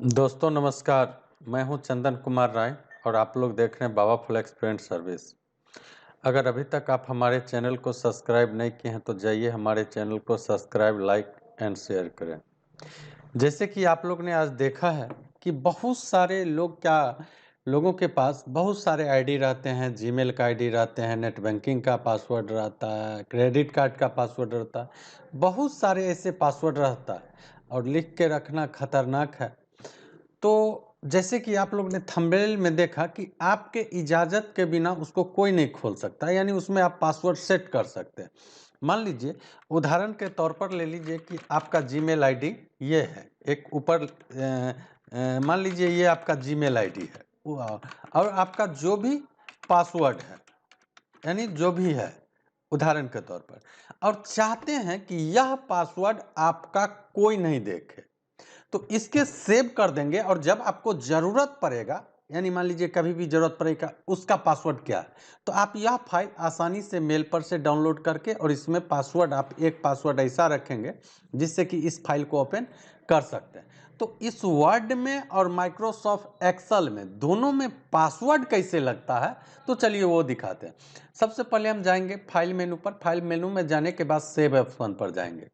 दोस्तों नमस्कार। मैं हूं चंदन कुमार राय और आप लोग देख रहे हैं बाबा फुल एक्सपेरिमेंट सर्विस। अगर अभी तक आप हमारे चैनल को सब्सक्राइब नहीं किए हैं तो जाइए हमारे चैनल को सब्सक्राइब, लाइक एंड शेयर करें। जैसे कि आप लोग ने आज देखा है कि बहुत सारे लोगों के पास बहुत सारे आईडी रहते हैं। जीमेल का आईडी रहते हैं, नेट बैंकिंग का पासवर्ड रहता है, क्रेडिट कार्ड का पासवर्ड रहता है, बहुत सारे ऐसे पासवर्ड रहता है और लिख के रखना खतरनाक है। तो जैसे कि आप लोग ने थंबनेल में देखा कि आपके इजाज़त के बिना उसको कोई नहीं खोल सकता, यानी उसमें आप पासवर्ड सेट कर सकते हैं। मान लीजिए, उदाहरण के तौर पर ले लीजिए कि आपका जीमेल आईडी ये है, एक ऊपर मान लीजिए ये आपका जीमेल आईडी है और आपका जो भी पासवर्ड है, यानी जो भी है उदाहरण के तौर पर, और चाहते हैं कि यह पासवर्ड आपका कोई नहीं देखे, तो इसके सेव कर देंगे और जब आपको जरूरत पड़ेगा, यानी मान लीजिए कभी भी जरूरत पड़ेगा, उसका पासवर्ड क्या है, तो आप यह फाइल आसानी से मेल पर से डाउनलोड करके और इसमें पासवर्ड, आप एक पासवर्ड ऐसा रखेंगे जिससे कि इस फाइल को ओपन कर सकते हैं। तो इस वर्ड में और माइक्रोसॉफ्ट एक्सेल में दोनों में पासवर्ड कैसे लगता है, तो चलिए वो दिखाते हैं। सबसे पहले हम जाएंगे फाइल मेनू पर। फाइल मेनू में जाने के बाद सेव ऑप्शन पर जाएंगे।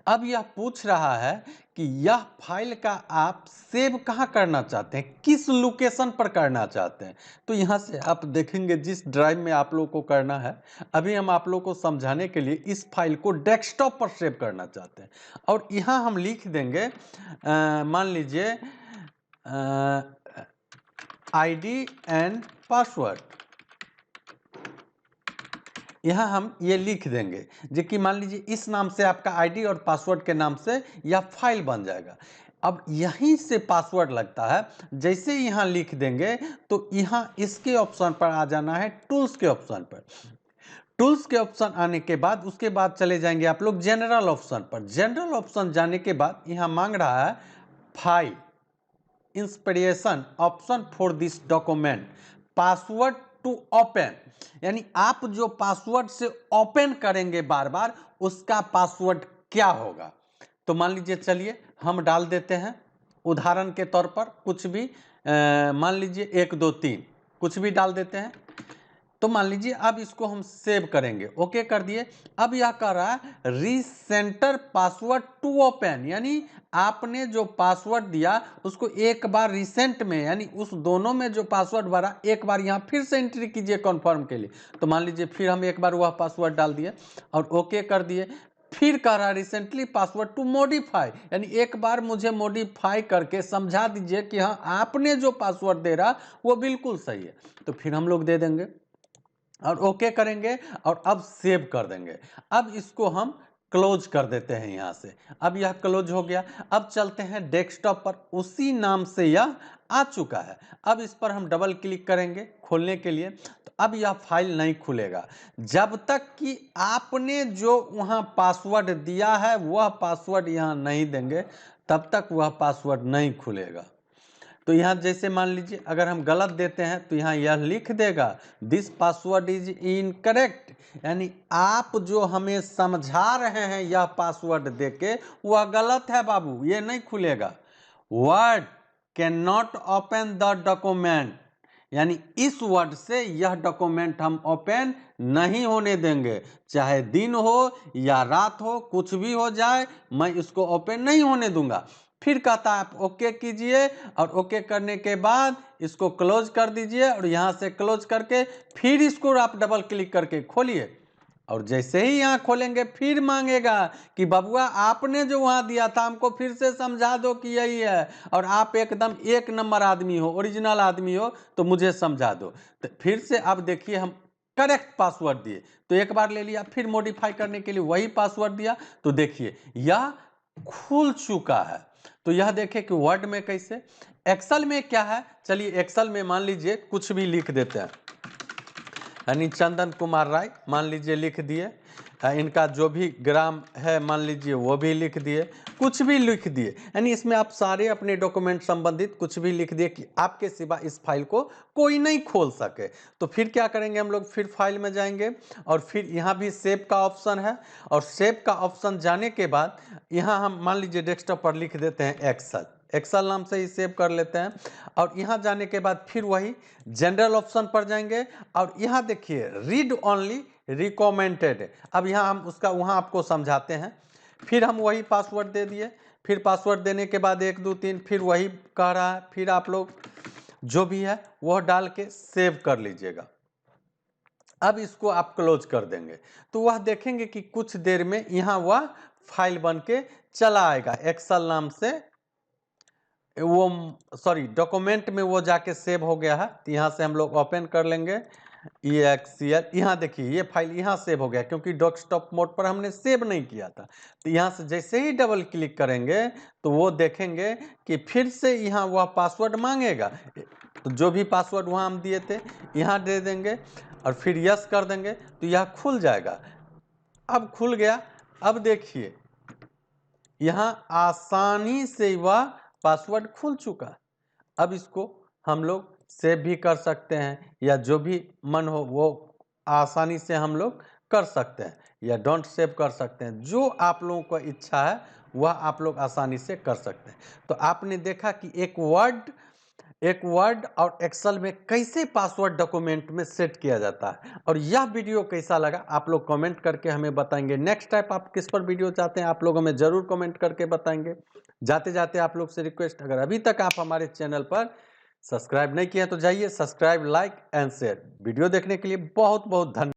अब यह पूछ रहा है कि यह फाइल का आप सेव कहाँ करना चाहते हैं, किस लोकेशन पर करना चाहते हैं। तो यहाँ से आप देखेंगे जिस ड्राइव में आप लोग को करना है। अभी हम आप लोग को समझाने के लिए इस फाइल को डेस्कटॉप पर सेव करना चाहते हैं और यहाँ हम लिख देंगे मान लीजिए आईडी एंड पासवर्ड। यहाँ हम ये लिख देंगे जो कि मान लीजिए इस नाम से आपका आईडी और पासवर्ड के नाम से यह फाइल बन जाएगा। अब यहीं से पासवर्ड लगता है। जैसे यहाँ लिख देंगे तो यहाँ इसके ऑप्शन पर आ जाना है, टूल्स के ऑप्शन पर। टूल्स के ऑप्शन आने के बाद उसके बाद चले जाएंगे आप लोग जनरल ऑप्शन पर। जनरल ऑप्शन जाने के बाद यहाँ मांग रहा है file inspiration option for this document password to open, यानी आप जो पासवर्ड से ओपन करेंगे बार बार उसका पासवर्ड क्या होगा। तो मान लीजिए, चलिए हम डाल देते हैं उदाहरण के तौर पर कुछ भी, मान लीजिए 1 2 3 कुछ भी डाल देते हैं। तो मान लीजिए अब इसको हम सेव करेंगे, ओके कर दिए। अब यह कह रहा है रीसेंटर पासवर्ड टू ओपन, यानी आपने जो पासवर्ड दिया उसको एक बार रिसेंट में, यानी उस दोनों में जो पासवर्ड भरा एक बार यहाँ फिर से एंट्री कीजिए कन्फर्म के लिए। तो मान लीजिए फिर हम एक बार वह पासवर्ड डाल दिए और ओके कर दिए। फिर कह रहा है रिसेंटली पासवर्ड टू मॉडिफाई, यानी एक बार मुझे मॉडिफाई करके समझा दीजिए कि हाँ आपने जो पासवर्ड दे रहा वो बिल्कुल सही है। तो फिर हम लोग दे देंगे और ओके करेंगे और अब सेव कर देंगे। अब इसको हम क्लोज कर देते हैं यहाँ से। अब यह क्लोज हो गया। अब चलते हैं डेस्कटॉप पर, उसी नाम से यह आ चुका है। अब इस पर हम डबल क्लिक करेंगे खोलने के लिए, तो अब यह फाइल नहीं खुलेगा जब तक कि आपने जो वहाँ पासवर्ड दिया है वह पासवर्ड यहाँ नहीं देंगे, तब तक वह पासवर्ड नहीं खुलेगा। तो यहाँ जैसे मान लीजिए अगर हम गलत देते हैं तो यहाँ यह लिख देगा दिस पासवर्ड इज इनकरेक्ट, यानी आप जो हमें समझा रहे हैं यह पासवर्ड देके वह गलत है बाबू, ये नहीं खुलेगा। Word can not open the document, यानी इस वर्ड से यह डॉक्यूमेंट हम ओपन नहीं होने देंगे, चाहे दिन हो या रात हो, कुछ भी हो जाए मैं इसको ओपन नहीं होने दूंगा। फिर कहता है आप ओके कीजिए और ओके करने के बाद इसको क्लोज कर दीजिए और यहाँ से क्लोज करके फिर इसको आप डबल क्लिक करके खोलिए और जैसे ही यहाँ खोलेंगे फिर मांगेगा कि बबुआ आपने जो वहाँ दिया था हमको फिर से समझा दो कि यही है, और आप एकदम एक नंबर आदमी हो, ओरिजिनल आदमी हो, तो मुझे समझा दो। तो फिर से अब देखिए हम करेक्ट पासवर्ड दिए, तो एक बार ले लिया, फिर मॉडिफाई करने के लिए वही पासवर्ड दिया, तो देखिए यह खुल चुका है। तो यह देखें कि वर्ड में कैसे, एक्सेल में क्या है। चलिए एक्सेल में मान लीजिए कुछ भी लिख देते हैं, यानी चंदन कुमार राय मान लीजिए लिख दिए, इनका जो भी ग्राम है मान लीजिए वो भी लिख दिए, कुछ भी लिख दिए, यानी इसमें आप सारे अपने डॉक्यूमेंट संबंधित कुछ भी लिख दिए कि आपके सिवा इस फाइल को कोई नहीं खोल सके। तो फिर क्या करेंगे हम लोग, फिर फाइल में जाएंगे और फिर यहाँ भी सेव का ऑप्शन है और सेव का ऑप्शन जाने के बाद यहाँ हम मान लीजिए डेस्कटॉप पर लिख देते हैं एक्सेल। एक्सेल नाम से ही सेव कर लेते हैं। और यहाँ जाने के बाद फिर वही जनरल ऑप्शन पर जाएंगे और यहाँ देखिए रीड ओनली रिकमेंडेड। अब यहाँ हम उसका वहाँ आपको समझाते हैं। फिर हम वही पासवर्ड दे दिए, फिर पासवर्ड देने के बाद 1 2 3 फिर वही कह रहा है, फिर आप लोग जो भी है वह डाल के सेव कर लीजिएगा। अब इसको आप क्लोज कर देंगे तो वह देखेंगे कि कुछ देर में यहाँ वह फाइल बन के चला आएगा एक्सेल नाम से, वो सॉरी डॉक्यूमेंट में वो जाके सेव हो गया है। तो यहाँ से हम लोग ओपन कर लेंगे EXCL। यहाँ देखिए ये फाइल यहाँ सेव हो गया क्योंकि डेस्कटॉप मोड पर हमने सेव नहीं किया था। तो यहाँ से जैसे ही डबल क्लिक करेंगे तो वो देखेंगे कि फिर से यहाँ वह पासवर्ड मांगेगा। तो जो भी पासवर्ड वहाँ हम दिए थे यहाँ दे देंगे और फिर यस कर देंगे तो यह खुल जाएगा। अब खुल गया। अब देखिए यहाँ आसानी से वह पासवर्ड खुल चुका। अब इसको हम लोग सेव भी कर सकते हैं या जो भी मन हो वो आसानी से हम लोग कर सकते हैं या डोंट सेव कर सकते हैं। जो आप लोगों को इच्छा है वह आप लोग आसानी से कर सकते हैं। तो आपने देखा कि एक वर्ड और एक्सेल में कैसे पासवर्ड डॉक्यूमेंट में सेट किया जाता है। और यह वीडियो कैसा लगा आप लोग कमेंट करके हमें बताएंगे। नेक्स्ट टाइप आप किस पर वीडियो चाहते हैं आप लोग हमें ज़रूर कमेंट करके बताएंगे। जाते जाते आप लोग से रिक्वेस्ट, अगर अभी तक आप हमारे चैनल पर सब्सक्राइब नहीं किए तो जाइए subscribe, like and share. Video देखने के लिए बहुत बहुत धन्यवाद।